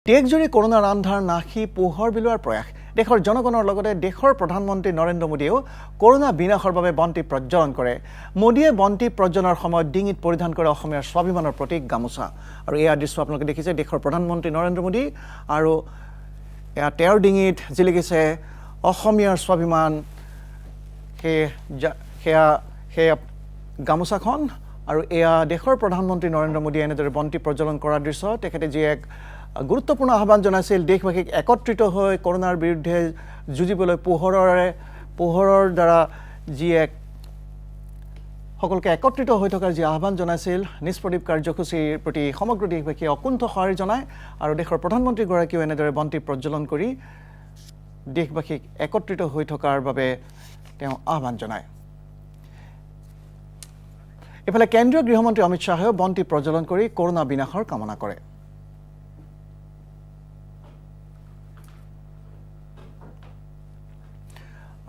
দেশজুৰি কৰোনাৰ আন্ধাৰ নাশি পোহৰ বিলোৱাৰ প্ৰয়াস দেশৰ জনগণৰ লগতে দেশৰ প্ৰধানমন্ত্ৰী নৰেন্দ্ৰ মোদীয়েও কৰোনা বিনাশৰ বাবে বন্তি প্ৰজ্বলন কৰে। মোদীয়ে বন্তি প্ৰজ্বলনৰ সময়ত ডিঙিত পৰিধান কৰে অসমীয়াৰ স্বাভিমানৰ প্ৰতীক গামোচা। আৰু এয়া দৃশ্য আপোনালোকে দেখিছে দেশৰ প্ৰধানমন্ত্ৰী নৰেন্দ্ৰ মোদী আৰু এয়া তেওঁৰ ডিঙিত জিলিকিছে অসমীয়াৰ স্বাভিমান সেয়া গামোচাখন। আৰু এয়া দেশৰ প্ৰধানমন্ত্ৰী নৰেন্দ্ৰ মোদীয়ে এনেদৰে বন্তি প্ৰজ্বলন কৰাৰ দৃশ্য। তেখেতে যি এক গুৰুত্বপূৰ্ণ আহ্বান জনাইছিল দেশবাসীক একত্ৰিত হৈ কৰোনাৰ বিৰুদ্ধে যুঁজিবলৈ পোহৰৰ দ্বাৰা যি এক সকলোকে একত্ৰিত হৈ থকাৰ যি আহ্বান জনাইছিল নিষ্প্ৰদীপ কাৰ্যসূচীৰ প্ৰতি সমগ্ৰ দেশবাসীয়ে অকুণ্ঠ সঁহাৰি জনায়। আৰু দেশৰ প্ৰধানমন্ত্ৰীগৰাকীয়েও এনেদৰে বন্তি প্ৰজ্বলন কৰি দেশবাসীক একত্ৰিত হৈ থকাৰ বাবে তেওঁ আহ্বান জনায়। ইফালে কেন্দ্ৰীয় গৃহমন্ত্ৰী অমিত শ্বাহেও বন্তি প্ৰজ্বলন কৰি কৰোনা বিনাশৰ কামনা কৰে।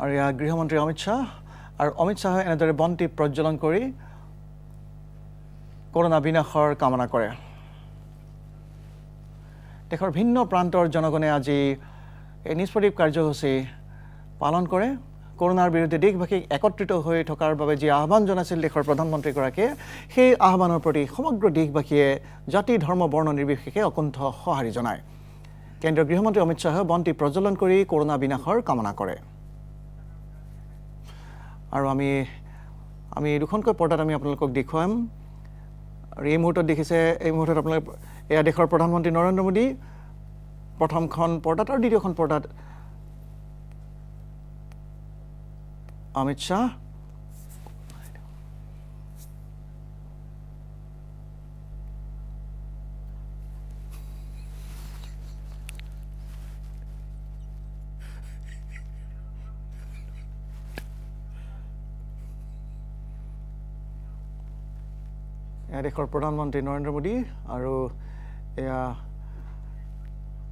আৰু এয়া গৃহমন্ত্ৰী অমিত শ্বাহ আৰু অমিত শ্বাহে এনেদৰে বন্তি প্ৰজ্বলন কৰি কৰোনা বিনাশৰ কামনা কৰে। দেশৰ ভিন্ন প্ৰান্তৰ জনগণে আজি এই নিষ্প্ৰদীপ কাৰ্যসূচী পালন কৰে। কৰোনাৰ বিৰুদ্ধে দেশবাসীক একত্ৰিত হৈ থকাৰ বাবে যি আহ্বান জনাইছিল দেশৰ প্ৰধানমন্ত্ৰীগৰাকীয়ে সেই আহ্বানৰ প্ৰতি সমগ্ৰ দেশবাসীয়ে জাতি ধৰ্ম বৰ্ণ নিৰ্বিশেষে অকুণ্ঠ সঁহাৰি জনায়। কেন্দ্ৰীয় গৃহমন্ত্ৰী অমিত শ্বাহে বন্তি প্ৰজ্বলন কৰি কৰোনা বিনাশৰ কামনা কৰে। আৰু আমি দুখনকৈ পৰ্দাত আমি আপোনালোকক দেখুৱাম। আৰু এই মুহূৰ্তত দেখিছে এই মুহূৰ্তত আপোনালোকে এয়া দেশৰ প্ৰধানমন্ত্ৰী নৰেন্দ্ৰ মোদী প্ৰথমখন পৰ্দাত আৰু দ্বিতীয়খন পৰ্দাত অমিত শ্বাহ। এয়া দেশৰ প্ৰধানমন্ত্ৰী নৰেন্দ্ৰ মোদী আৰু এয়া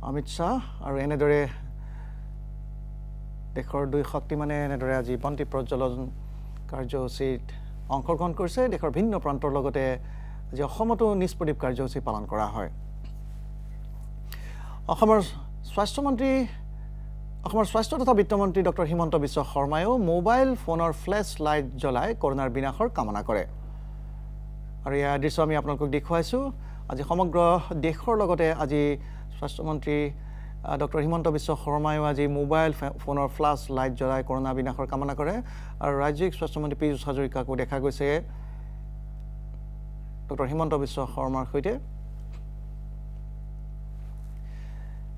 অমিত শ্বাহ। আৰু এনেদৰে দেশৰ দুই শক্তিমানে এনেদৰে আজি বন্তি প্ৰজ্বলন কাৰ্যসূচীত অংশগ্ৰহণ কৰিছে। দেশৰ ভিন্ন প্ৰান্তৰ লগতে আজি অসমতো নিষ্প্ৰদীপ কাৰ্যসূচী পালন কৰা হয়। অসমৰ স্বাস্থ্য তথা বিত্তমন্ত্ৰী ডক্টৰ হিমন্ত বিশ্ব শৰ্মায়ো মোবাইল ফোনৰ ফ্লেছ লাইট জ্বলাই কৰোনাৰ বিনাশৰ কামনা কৰে। আৰু এয়া দৃশ্য আমি আপোনালোকক দেখুৱাইছোঁ। আজি সমগ্ৰ দেশৰ লগতে আজি স্বাস্থ্যমন্ত্ৰী ডক্টৰ হিমন্ত বিশ্ব শৰ্মায়ো আজি মোবাইল ফোনৰ ফ্লাছ লাইট জ্বলাই কৰোনা বিনাশৰ কামনা কৰে। আৰু ৰাজ্যিক স্বাস্থ্যমন্ত্ৰী পীযুষ হাজৰিকাকো দেখা গৈছে ডক্টৰ হিমন্ত বিশ্ব শৰ্মাৰ সৈতে।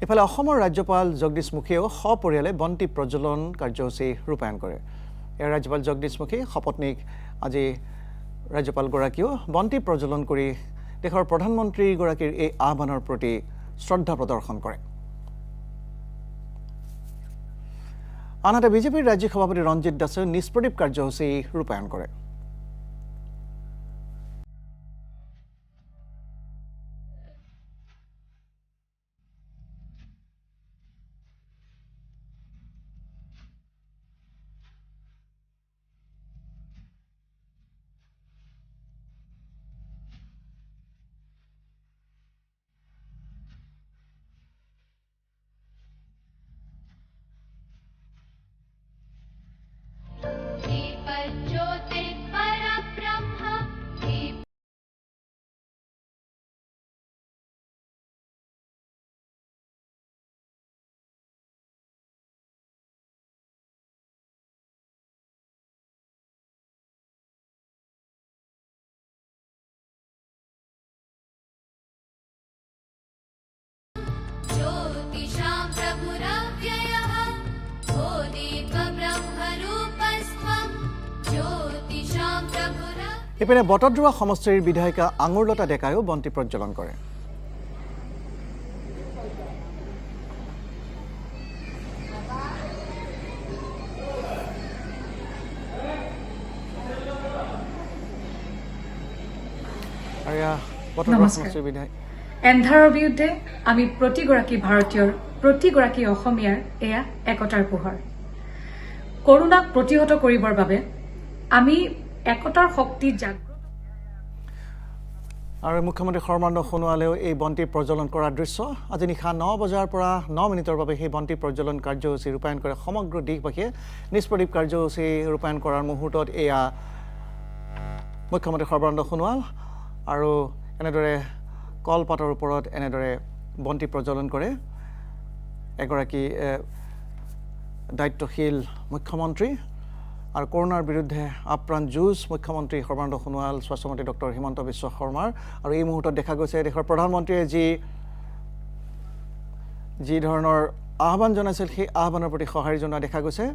ইফালে অসমৰ ৰাজ্যপাল জগদীশ মুখীয়েও সপৰিয়ালে বন্তি প্ৰজ্বলন কাৰ্যসূচী ৰূপায়ণ কৰে। ইয়াৰ ৰাজ্যপাল জগদীশ মুখী সপত্নীক আজি ৰাজ্যপালগৰাকীয়েও বন্তি প্ৰজ্বলন কৰি দেশৰ প্ৰধানমন্ত্ৰীগৰাকীৰ এই আহ্বানৰ প্ৰতি শ্ৰদ্ধা প্ৰদৰ্শন কৰে। আনহাতে বিজেপিৰ ৰাজ্যিক সভাপতি ৰঞ্জিত দাসেও নিষ্প্ৰদীপ কাৰ্যসূচী ৰূপায়ণ কৰে। ইপিনে বটদ্ৰৱা সমষ্টিৰ বিধায়িকা আঙুৰলতা ডেকায়ো বন্তি প্ৰজ্বলন কৰে। এন্ধাৰৰ বিৰুদ্ধে আমি প্ৰতিগৰাকী ভাৰতীয়ৰ প্ৰতিগৰাকী অসমীয়াৰ এয়া একতাৰ পোহৰ। কৰোনাক প্ৰতিহত কৰিবৰ বাবে আমি একতাৰ শক্তি জাগ্ৰত। আৰু মুখ্যমন্ত্ৰী সৰ্বানন্দ সোণোৱালেও এই বন্তি প্ৰজ্বলন কৰাৰ দৃশ্য আজি নিশা 9 বজাৰ পৰা 9 মিনিটৰ বাবে সেই বন্তি প্ৰজ্বলন কাৰ্যসূচী ৰূপায়ণ কৰে সমগ্ৰ দেশবাসীয়ে নিষ্প্ৰদীপ কাৰ্যসূচী ৰূপায়ণ কৰাৰ মুহূৰ্তত এয়া মুখ্যমন্ত্ৰী সৰ্বানন্দ সোণোৱাল আৰু এনেদৰে কলপাতৰ ওপৰত এনেদৰে বন্তি প্ৰজ্বলন কৰে এগৰাকী দায়িত্বশীল মুখ্যমন্ত্ৰী আৰু কৰোনাৰ বিৰুদ্ধে আপ্ৰাণ যুঁজ মুখ্যমন্ত্ৰী সৰ্বানন্দ সোণোৱাল স্বাস্থ্যমন্ত্ৰী ডক্টৰ হিমন্ত বিশ্ব শৰ্মাৰ আৰু এই মুহূৰ্তত দেখা গৈছে দেশৰ প্ৰধানমন্ত্ৰীয়ে যি ধৰণৰ আহ্বান জনাইছিল সেই আহ্বানৰ প্ৰতি সঁহাৰি জনোৱা দেখা গৈছে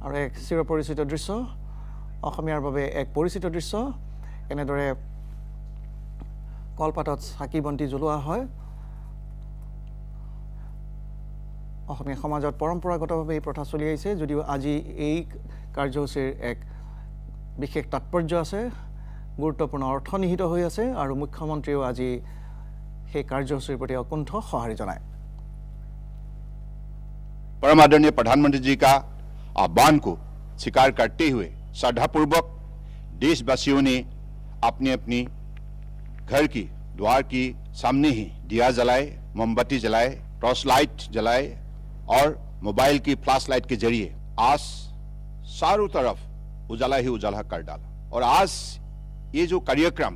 আৰু এক চিৰপৰিচিত দৃশ্য অসমীয়াৰ বাবে এক পৰিচিত দৃশ্য এনেদৰে কলপাতত চাকি বন্তি জ্বলোৱা হয় অসমীয়া সমাজত পৰম্পৰাগতভাৱে এই প্ৰথা চলি আহিছে যদিও আজি এই কাৰ্যসূচীৰ এক বিশেষ তাৎপৰ্য আছে গুৰুত্বপূৰ্ণ অৰ্থ নিহিত হৈ আছে আৰু মুখ্যমন্ত্ৰীও আজি সেই কাৰ্যসূচীৰ প্ৰতি অকুণ্ঠ সঁহাৰি জনায় परम आदरणीय प्रधानमंत्री जी का आह्वान को स्वीकार करते हुए श्रद्धापूर्वक देशवासियों ने अपनी अपनी घर की द्वार की सामने ही दिया जलाए मोमबत्ती जलाए टॉर्च लाइट जलाए और मोबाइल की फ्लैश लाइट के जरिए आज चारों तरफ उजाला ही उजाला कर डाला और आज ये जो कार्यक्रम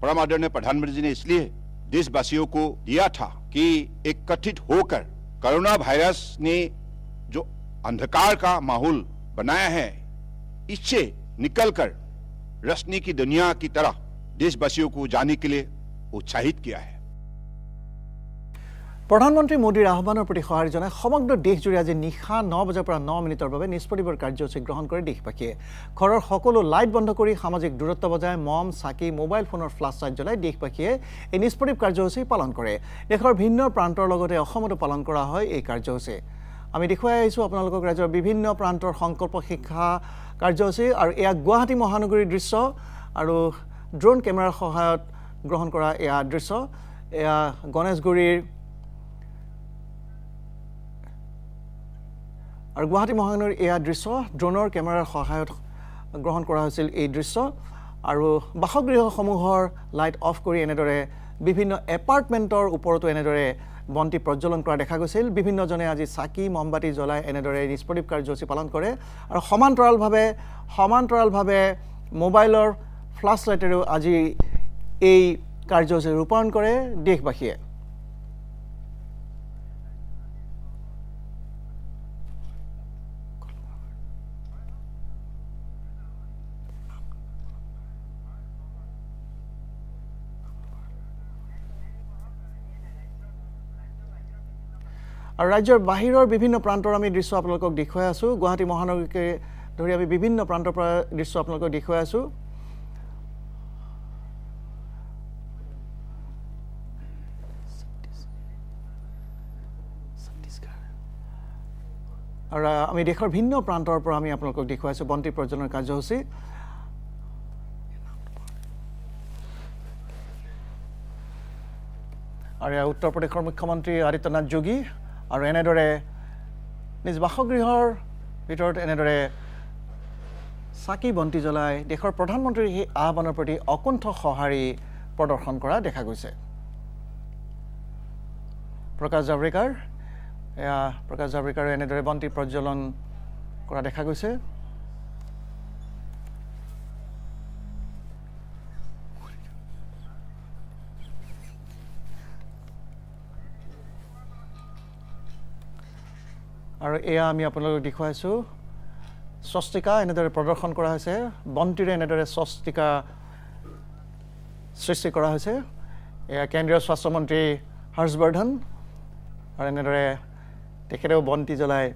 परम आदरणीय प्रधानमंत्री जी ने इसलिए देशवासियों को दिया था कि एकत्रित होकर कोरोना वायरस ने जो अंधकार का माहौल बनाया है इससे निकलकर रोशनी की दुनिया की तरह देशवासियों को जाने के लिए उत्साहित किया है প্ৰধানমন্ত্ৰী মোদীৰ আহ্বানৰ প্ৰতি সঁহাৰি জনাই সমগ্ৰ দেশজুৰি আজি নিশা 9 বজাৰ পৰা 9 মিনিটৰ বাবে নিষ্প্ৰদীপৰ কাৰ্যসূচী গ্ৰহণ কৰে দেশবাসীয়ে ঘৰৰ সকলো লাইট বন্ধ কৰি সামাজিক দূৰত্ব বজাই মম চাকি মোবাইল ফোনৰ ফ্লাছ লাইট জ্বলাই দেশবাসীয়ে এই নিষ্প্ৰদীপ কাৰ্যসূচী পালন কৰে দেশৰ ভিন্ন প্ৰান্তৰ লগতে অসমতো পালন কৰা হয় এই কাৰ্যসূচী আমি দেখুৱাই আহিছোঁ আপোনালোকক ৰাজ্যৰ বিভিন্ন প্ৰান্তৰ সংকল্প শিক্ষা কাৰ্যসূচী আৰু এয়া গুৱাহাটী মহানগৰীৰ দৃশ্য আৰু ড্ৰোন কেমেৰাৰ সহায়ত গ্ৰহণ কৰা এয়া দৃশ্য এয়া গণেশগুৰিৰ আৰু গুৱাহাটী মহানগৰীৰ এয়া দৃশ্য ড্ৰোনৰ কেমেৰাৰ সহায়ত গ্ৰহণ কৰা হৈছিল এই দৃশ্য আৰু বাসগৃহসমূহৰ লাইট অফ কৰি এনেদৰে বিভিন্ন এপাৰ্টমেণ্টৰ ওপৰতো এনেদৰে বন্তি প্ৰজ্বলন কৰা দেখা গৈছিল বিভিন্নজনে আজি চাকি মমবাতি জ্বলাই এনেদৰে নিষ্প্ৰদীপ কাৰ্যসূচী পালন কৰে আৰু সমান্তৰালভাৱে মোবাইলৰ ফ্লাছ লাইটেৰেও আজি এই কাৰ্যসূচী ৰূপায়ণ কৰে দেশবাসীয়ে আৰু ৰাজ্যৰ বাহিৰৰ বিভিন্ন প্ৰান্তৰ আমি দৃশ্য আপোনালোকক দেখুৱাই আছোঁ গুৱাহাটী মহানগৰীকে ধৰি আমি বিভিন্ন প্ৰান্তৰ পৰা দৃশ্য আপোনালোকক দেখুৱাই আছোঁ আৰু আমি দেশৰ ভিন্ন প্ৰান্তৰ পৰা আমি আপোনালোকক দেখুৱাই আছোঁ বন্তি প্ৰজ্বলনৰ কাৰ্যসূচী আৰু উত্তৰ প্ৰদেশৰ মুখ্যমন্ত্ৰী আদিত্যনাথ যোগী আৰু এনেদৰে নিজ বাসগৃহৰ ভিতৰত এনেদৰে চাকি বন্তি জ্বলাই দেশৰ প্ৰধানমন্ত্ৰীৰ সেই আহ্বানৰ প্ৰতি অকুণ্ঠ সঁহাৰি প্ৰদৰ্শন কৰা দেখা গৈছে প্ৰকাশ জাভ্ৰেকাৰে এনেদৰে বন্তি প্ৰজ্বলন কৰা দেখা গৈছে আৰু এয়া আমি আপোনালোকক দেখুৱাইছোঁ স্বস্তিকা এনেদৰে প্ৰদৰ্শন কৰা হৈছে বন্তিৰে এনেদৰে স্বস্তিকা সৃষ্টি কৰা হৈছে এয়া কেন্দ্ৰীয় স্বাস্থ্যমন্ত্ৰী হৰ্ষবৰ্ধন আৰু এনেদৰে তেখেতেও বন্তি জ্বলাই